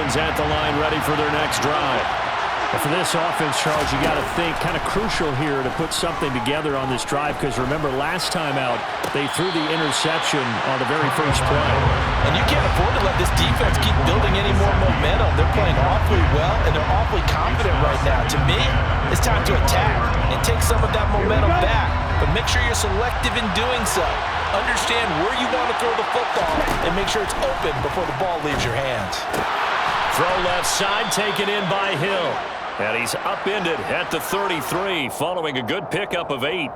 Dolphins at the line ready for their next drive. And for this offense, Charles, you got to think kind of crucial here to put something together on this drive because remember last time out they threw the interception on the very first play. And you can't afford to let this defense keep building any more momentum. They're playing awfully well and they're awfully confident right now. To me, it's time to attack and take some of that momentum back. But make sure you're selective in doing so. Understand where you want to throw the football and make sure it's open before the ball leaves your hands. Throw left side, taken in by Hill. And he's upended at the 33, following a good pickup of 8.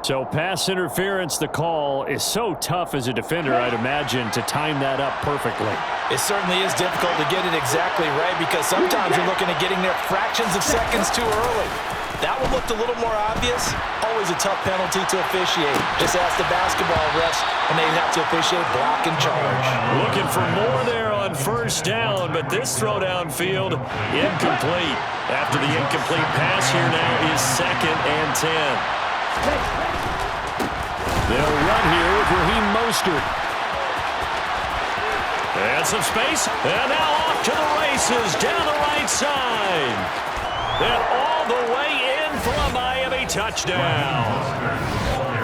So pass interference, the call is so tough as a defender, I'd imagine, to time that up perfectly. It certainly is difficult to get it exactly right because sometimes you're looking at getting there fractions of seconds too early. That one looked a little more obvious. Always a tough penalty to officiate. Just ask the basketball refs when they have to officiate block and charge. Looking for more there on first down, but this throw downfield incomplete. After the incomplete pass, here now is 2nd and 10. They'll run here with Raheem Mostert. And some space, and now off to the races down the right side. And all the way in for a Miami touchdown.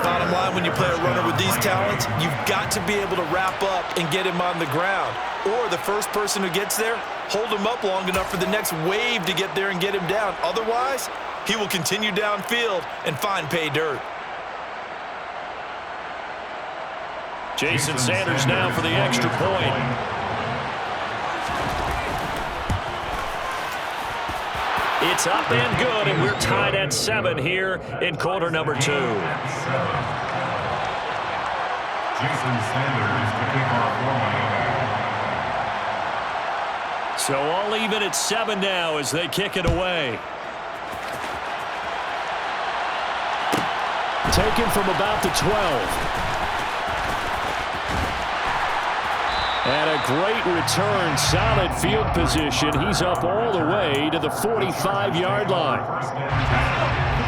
Bottom line, when you play a runner with these talents, you've got to be able to wrap up and get him on the ground. Or the first person who gets there, hold him up long enough for the next wave to get there and get him down. Otherwise, he will continue downfield and find pay dirt. Jason Sanders now for the extra point. It's up and good, and we're tied at 7 here in quarter number 2. Jason Sanders to kick off for Miami. So all even at 7 now as they kick it away. Taken from about the 12. And a great return, solid field position. He's up all the way to the 45-yard line.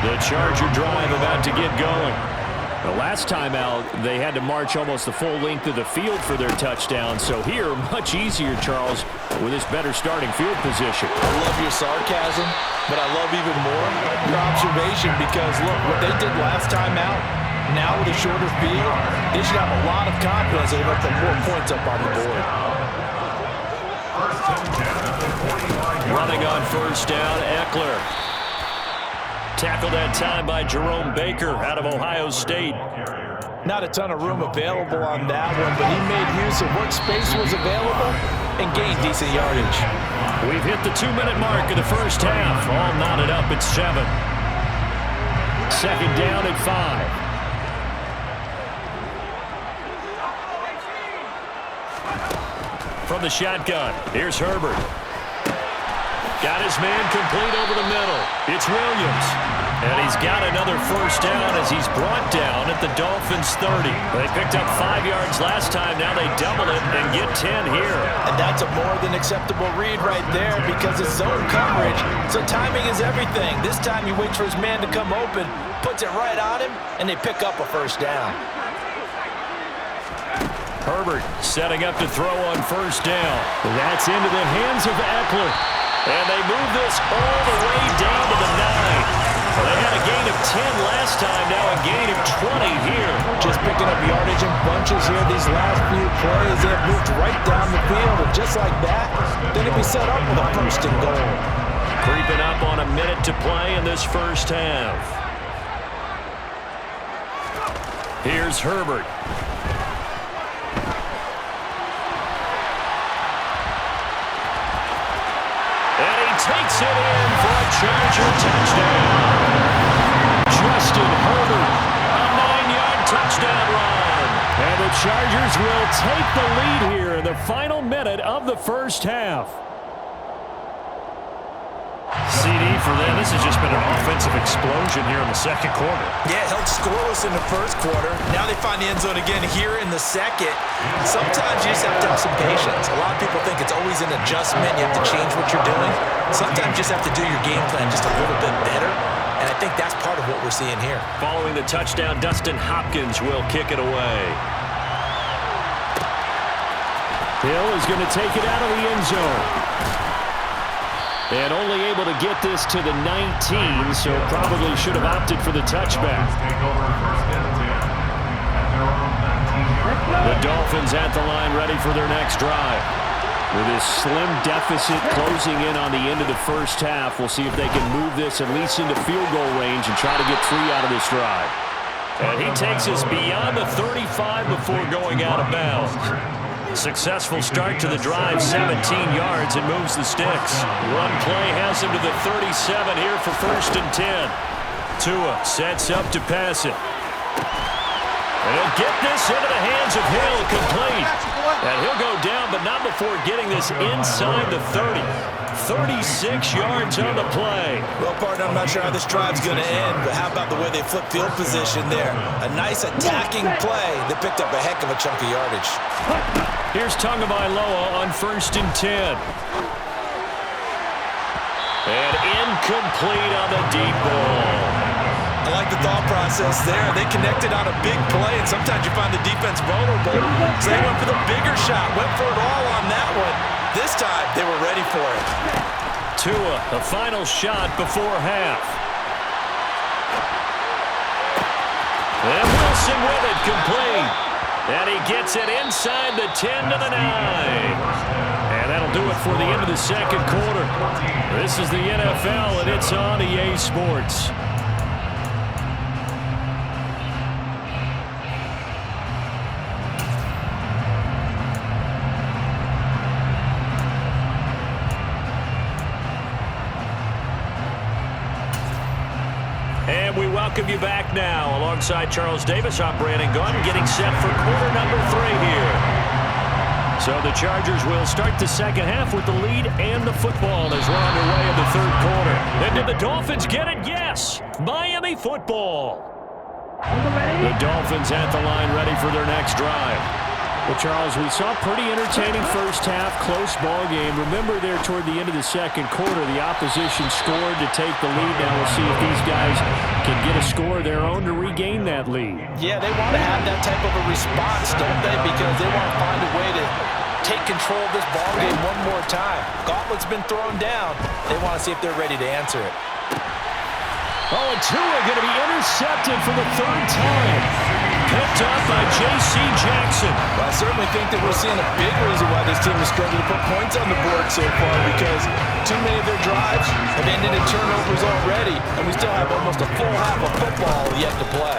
The Charger drive about to get going. The last time out, they had to march almost the full length of the field for their touchdown. So here, much easier, Charles, with this better starting field position. I love your sarcasm, but I love even more your observation because, look, what they did last time out, now with a shorter field, they should have a lot of confidence that they'll put more points up on the board. Running on first down, Eckler. Tackled that time by Jerome Baker out of Ohio State. Not a ton of room available on that one, but he made use of what space was available and gained decent yardage. We've hit the 2-minute mark of the first half. All knotted up at 7. 2nd down at 5. From the shotgun, here's Herbert. Got his man complete over the middle. It's Williams. And he's got another first down as he's brought down at the Dolphins' 30. They picked up 5 yards last time. Now they double it and get 10 here. And that's a more than acceptable read right there because it's zone coverage. So timing is everything. This time he waits for his man to come open, puts it right on him, and they pick up a first down. Herbert setting up to throw on first down. That's into the hands of Eckler. And they move this all the way down to the 9. Well, they had a gain of 10 last time, now a gain of 20 here. Just picking up yardage in bunches here these last few plays. They have moved right down the field, and just like that, then it'll be set up with a first and goal. Creeping up on a minute to play in this first half. Here's Herbert. Takes it in for a Charger touchdown. Justin Herbert, a 9-yard touchdown run. And the Chargers will take the lead here in the final minute of the first half. CD for them. This has just been an offensive explosion here in the second quarter. Yeah, held scoreless in the first quarter. Now they find the end zone again here in the second. Sometimes you just have to have some patience. A lot of people think it's always an adjustment. You have to change what you're doing. Sometimes you just have to do your game plan just a little bit better. And I think that's part of what we're seeing here. Following the touchdown, Dustin Hopkins will kick it away. Hill is going to take it out of the end zone. And only able to get this to the 19, so probably should have opted for the touchback. The Dolphins at the line ready for their next drive. With this slim deficit closing in on the end of the first half, we'll see if they can move this at least into field goal range and try to get 3 out of this drive. And he takes us beyond the 35 before going out of bounds. Successful start to the drive, 17 yards, and moves the sticks. One play has him to the 37 here for 1st and 10. Tua sets up to pass it. And he'll get this into the hands of Hill, complete. And he'll go down, but not before getting this inside the 30. 36 yards on the play. Well, partner, I'm not sure how this drive's going to end, but how about the way they flip field position there? A nice attacking play that picked up a heck of a chunk of yardage. Here's Tagovailoa on 1st and 10. And incomplete on the deep ball. I like the thought process there. They connected on a big play, and sometimes you find the defense vulnerable. So they went for the bigger shot, went for it all on that one. This time, they were ready for it. Tua, the final shot before half. And Wilson with it, complete. And he gets it inside the 10 to the 9. And that'll do it for the end of the second quarter. This is the NFL, and it's on EA Sports. And we welcome you back now. Alongside Charles Davis, I'm Brandon Gunn, getting set for quarter number 3 here. So the Chargers will start the second half with the lead and the football as we're underway in the 3rd quarter. And did the Dolphins get it? Yes! Miami football. The Dolphins at the line ready for their next drive. Well, Charles, we saw a pretty entertaining first half, close ball game. Remember there toward the end of the second quarter, the opposition scored to take the lead. Now we'll see if these guys can get a score of their own to regain that lead. Yeah, they want to have that type of a response, don't they? Because they want to find a way to take control of this ball game one more time. Gauntlet's been thrown down. They want to see if they're ready to answer it. Oh, and Tua going to be intercepted for the 3rd time. Picked up by J.C. Jackson. Well, I certainly think that we're seeing a big reason why this team is struggling to put points on the board so far, because too many of their drives have ended in turnovers already, and we still have almost a full half of football yet to play.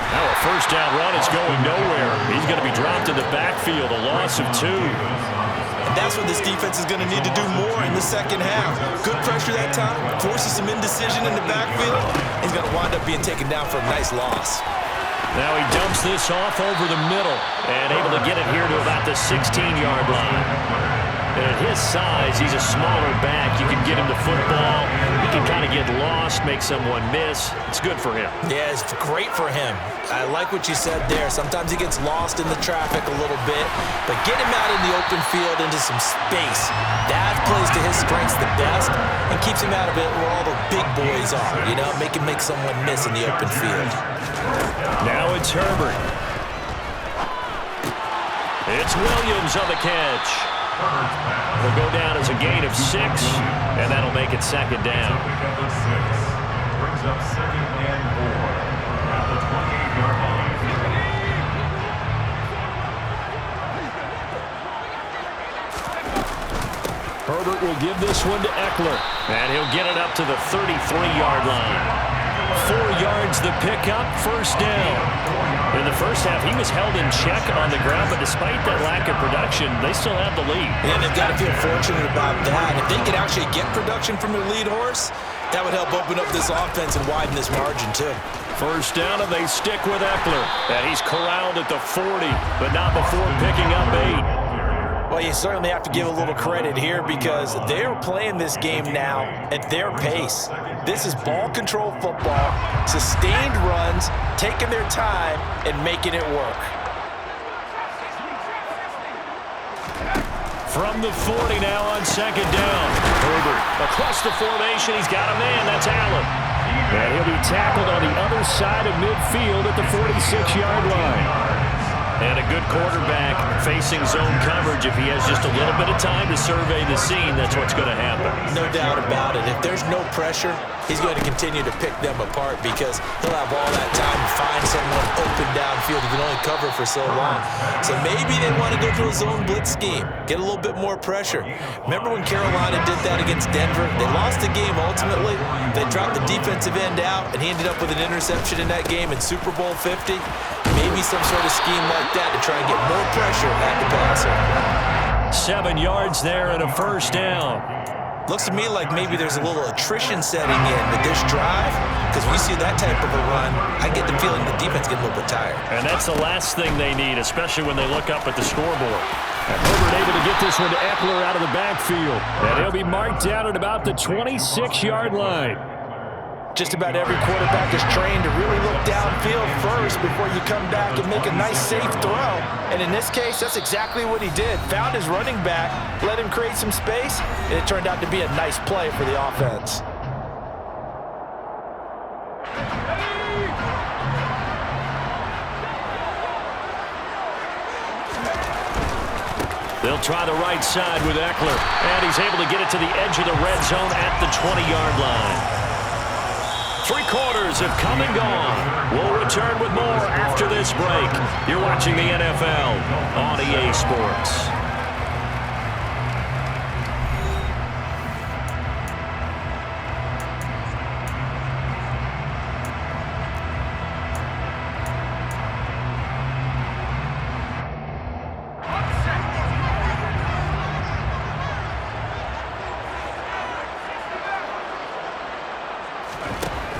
Now a 1st down run is going nowhere. He's going to be dropped in the backfield, a loss of 2. And that's what this defense is going to need to do more in the second half. Good pressure that time, forces some indecision in the backfield. He's going to wind up being taken down for a nice loss. Now he dumps this off over the middle and able to get it here to about the 16-yard line. And at his size, he's a smaller back. You can get him the football. He can kind of get lost, make someone miss. It's good for him. Yeah, it's great for him. I like what you said there. Sometimes he gets lost in the traffic a little bit, but get him out in the open field into some space. That plays to his strengths the best and keeps him out of it where all the big boys are, you know, make him make someone miss in the open field. Now it's Herbert. It's Williams on the catch. Will go down as a gain of 6, and that'll make it 2nd down. Brings up 2nd and 4 at the 28-yard line. Herbert will give this one to Eckler, and he'll get it up to the 33-yard line. 4 yards the pickup, 1st down. In the first half, he was held in check on the ground, but despite that lack of production, they still have the lead. And they've got to feel fortunate about that. If they could actually get production from their lead horse, that would help open up this offense and widen this margin, too. 1st down, and they stick with Eckler. And he's corralled at the 40, but not before picking up 8. Well, you certainly have to give a little credit here because they're playing this game now at their pace. This is ball control football, sustained runs, taking their time, and making it work. From the 40 now on 2nd down. Herbert across the formation. He's got a man. That's Allen. And he'll be tackled on the other side of midfield at the 46-yard line. And a good quarterback facing zone coverage. If he has just a little bit of time to survey the scene, that's what's going to happen. No doubt about it. If there's no pressure, he's going to continue to pick them apart because he'll have all that time to find someone open downfield. He can only cover for so long. So maybe they want to go to a zone blitz scheme, get a little bit more pressure. Remember when Carolina did that against Denver? They lost the game ultimately. They dropped the defensive end out, and he ended up with an interception in that game in Super Bowl 50. Maybe some sort of scheme like that to try and get more pressure at the passer. 7 yards there and a first down. Looks to me like maybe there's a little attrition setting in with this drive, because when you see that type of a run, I get the feeling the defense getting a little bit tired. And that's the last thing they need, especially when they look up at the scoreboard. And Herbert able to get this one to Eckler out of the backfield. And he'll be marked down at about the 26-yard line. Just about every quarterback is trained to really look downfield first before you come back and make a nice, safe throw. And in this case, that's exactly what he did. Found his running back, let him create some space, and it turned out to be a nice play for the offense. They'll try the right side with Eckler. And he's able to get it to the edge of the red zone at the 20-yard line. 3 quarters have come and gone. We'll return with more after this break. You're watching the NFL on EA Sports.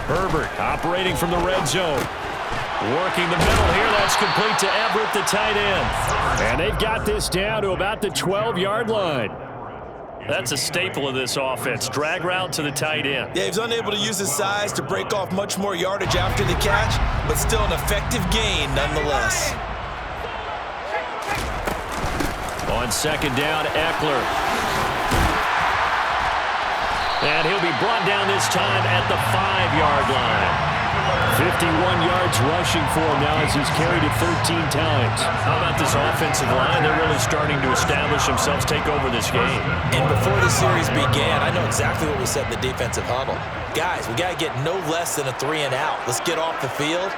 Herbert operating from the red zone. Working the middle here. That's complete to Everett, the tight end. And they've got this down to about the 12-yard line. That's a staple of this offense. Drag route to the tight end. Yeah, he was unable to use his size to break off much more yardage after the catch, but still an effective gain nonetheless. On second down, Eckler. And he'll be brought down this time at the 5-yard line. 51 yards rushing for him now as he's carried it 13 times. How about this offensive line? They're really starting to establish themselves, take over this game. And before the series began, I know exactly what was said in the defensive huddle. Guys, we got to get no less than a 3 and out. Let's get off the field.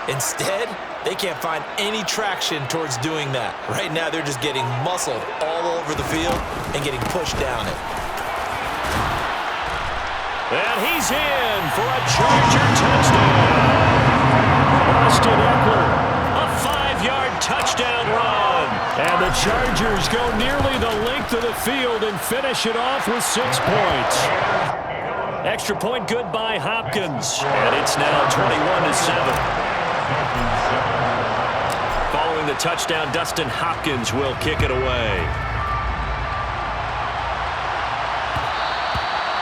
Instead, they can't find any traction towards doing that. Right now, they're just getting muscled all over the field and getting pushed down it. And he's in for a Charger touchdown. Austin Eckler. A 5-yard touchdown run. And the Chargers go nearly the length of the field and finish it off with 6 points. Extra point good by Hopkins. And it's now 21-7. Following the touchdown, Dustin Hopkins will kick it away.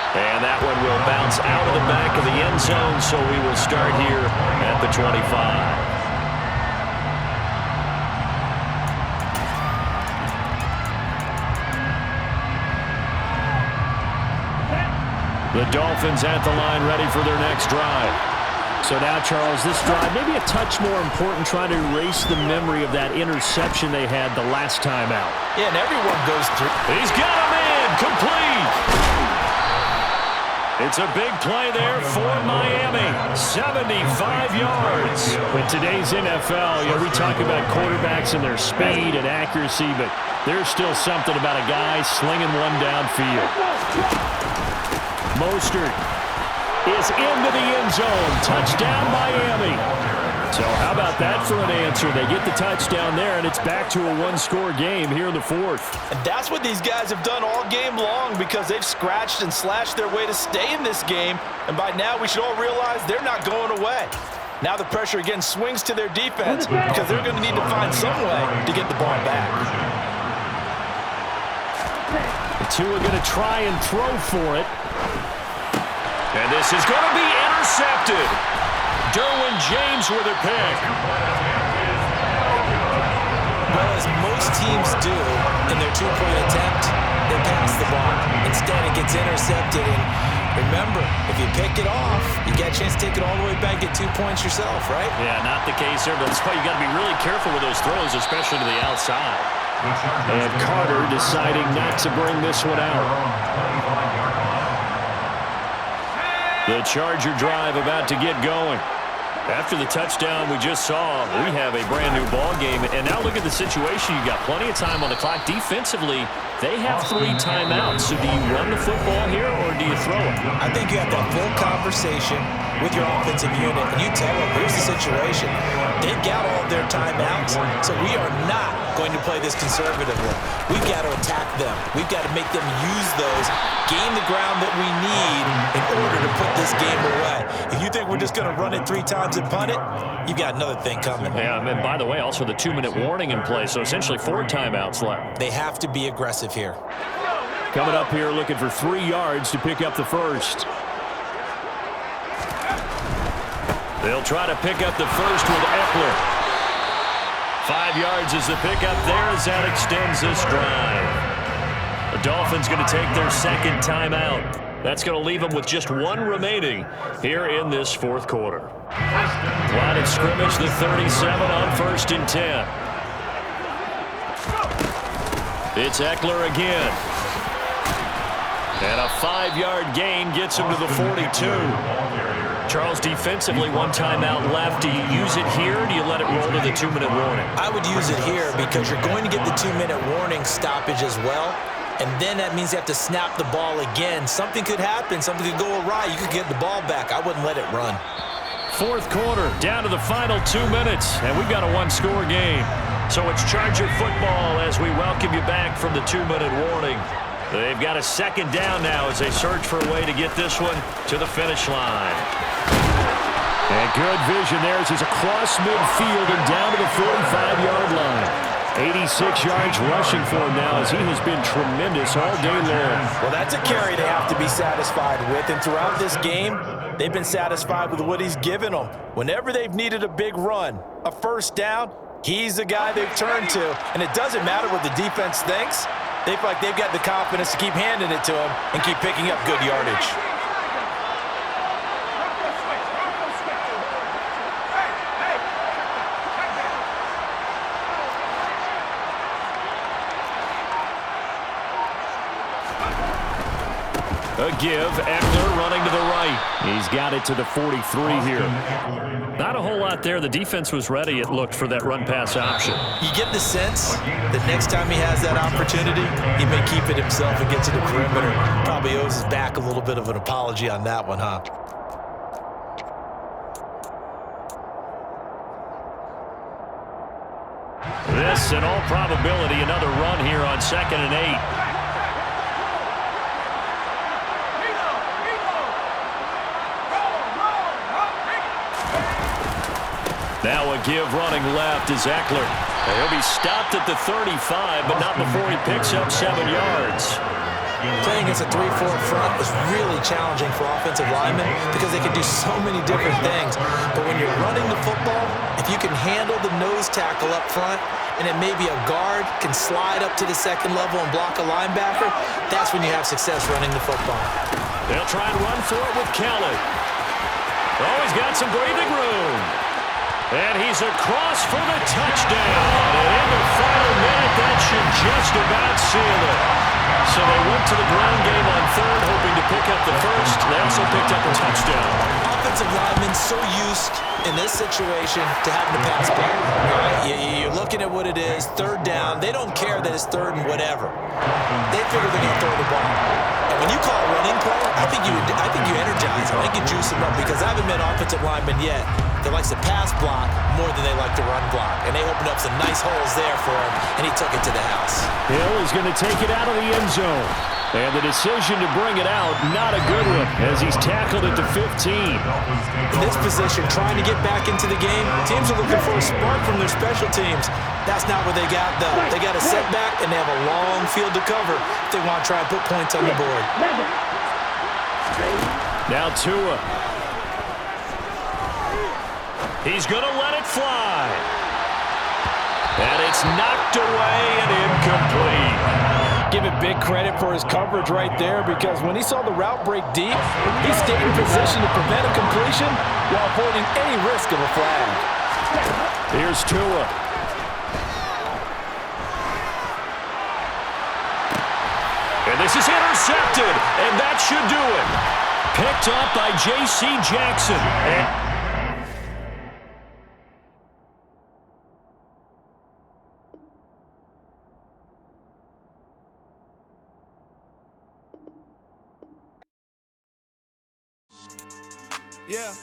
And that one will bounce out of the back of the end zone, so we will start here at the 25. The Dolphins at the line ready for their next drive. So now, Charles, this drive maybe a touch more important, trying to erase the memory of that interception they had the last time out. Yeah, and everyone goes through. He's got him in, complete. It's a big play there for Miami. 75 yards. In today's NFL, we talk about quarterbacks and their speed and accuracy, but there's still something about a guy slinging one downfield. Mostert is into the end zone. Touchdown, Miami. So how about that for an answer? They get the touchdown there, and it's back to a one-score game here in the fourth. And that's what these guys have done all game long, because they've scratched and slashed their way to stay in this game. And by now, we should all realize they're not going away. Now the pressure again swings to their defense, because they're going to need to find some way to get the ball back. The two are going to try and throw for it. And this is going to be intercepted. Derwin James with a pick. Well, as most teams do in their two-point attempt, they pass the ball. Instead, it gets intercepted, and Remember, if you pick it off, you get a chance to take it all the way back, get 2 points yourself, right? Yeah, not the case there, but that's why you got to be really careful with those throws, especially to the outside. And Carter deciding not to bring this one out. The Charger drive about to get going. After the touchdown we just saw, we have a brand new ball game. And now look at the situation. You got plenty of time on the clock. Defensively, they have 3 timeouts. So do you run the football here or do you throw it? I think you have that full conversation with your offensive unit, and you tell them, here's the situation. They've got all of their timeouts, so we are not going to play this conservatively. We've got to attack them. We've got to make them use those, gain the ground that we need in order to put this game away. If you think we're just going to run it 3 times and punt it, you've got another thing coming. Yeah, and by the way, also the 2-minute warning in play, so essentially 4 timeouts left. They have to be aggressive here. Coming up here looking for 3 yards to pick up the first. They'll try to pick up the first with Eckler. 5 yards is the pickup there as that extends this drive. The Dolphins going to take their second timeout. That's going to leave them with just 1 remaining here in this 4th quarter. Line of scrimmage, the 37 on 1st and 10. It's Eckler again. And a 5-yard gain gets him to the 42. Charles, defensively, 1 timeout left. Do you use it here, or do you let it roll to the 2-minute warning? I would use it here because you're going to get the 2-minute warning stoppage as well. And then that means you have to snap the ball again. Something could happen. Something could go awry. You could get the ball back. I wouldn't let it run. 4th quarter, down to the final 2 minutes, and we've got a 1-score game. So it's Charger football as we welcome you back from the 2-minute warning. They've got a 2nd down now as they search for a way to get this one to the finish line. And good vision there as he's across midfield and down to the 45-yard line. 86 yards rushing for him now as he has been tremendous all day long. Well, that's a carry they have to be satisfied with. And throughout this game, they've been satisfied with what he's given them. Whenever they've needed a big run, a 1st down, he's the guy they've turned to. And it doesn't matter what the defense thinks. They feel like they've got the confidence to keep handing it to him and keep picking up good yardage. A give, Eckler running to the right. He's got it to the 43 here. Not a whole lot there. The defense was ready, it looked, for that run-pass option. You get the sense that next time he has that opportunity, he may keep it himself and get to the perimeter. Probably owes his back a little bit of an apology on that one, huh? This, in all probability, another run here on 2nd and 8. Now a give running left is Eckler. He'll be stopped at the 35, but not before he picks up 7 yards. Playing against a 3-4 front is really challenging for offensive linemen because they can do so many different things. But when you're running the football, if you can handle the nose tackle up front, and then maybe a guard can slide up to the 2nd level and block a linebacker, that's when you have success running the football. They'll try and run for it with Kelly. Oh, he's got some breathing room. And he's across for the touchdown. And in the final minute, that should just about seal it. So they went to the ground game on 3rd, hoping to pick up the first. They also picked up a touchdown. Offensive linemen so used in this situation to having to pass block. Right? You're looking at what it is, 3rd down. They don't care that it's 3rd and whatever. They figure they're going to throw the ball. And when you call a running play, I think you energize them. I think you juice them up because I haven't met offensive linemen yet that likes to pass block more than they like to run block. And they opened up some nice holes there for him, and he took it to the house. Hill is going to take it out of the end zone. And the decision to bring it out, not a good one, as he's tackled at the 15. In this position, trying to get back into the game, teams are looking for a spark from their special teams. That's not what they got, though. They got a setback, and they have a long field to cover if they want to try and put points on the board. Now Tua. He's going to let it fly. And it's knocked away and incomplete. Give it big credit for his coverage right there, because when he saw the route break deep, he stayed in position to prevent a completion while avoiding any risk of a flag. Here's Tua. And this is intercepted, and that should do it. Picked up by J.C. Jackson. Yeah.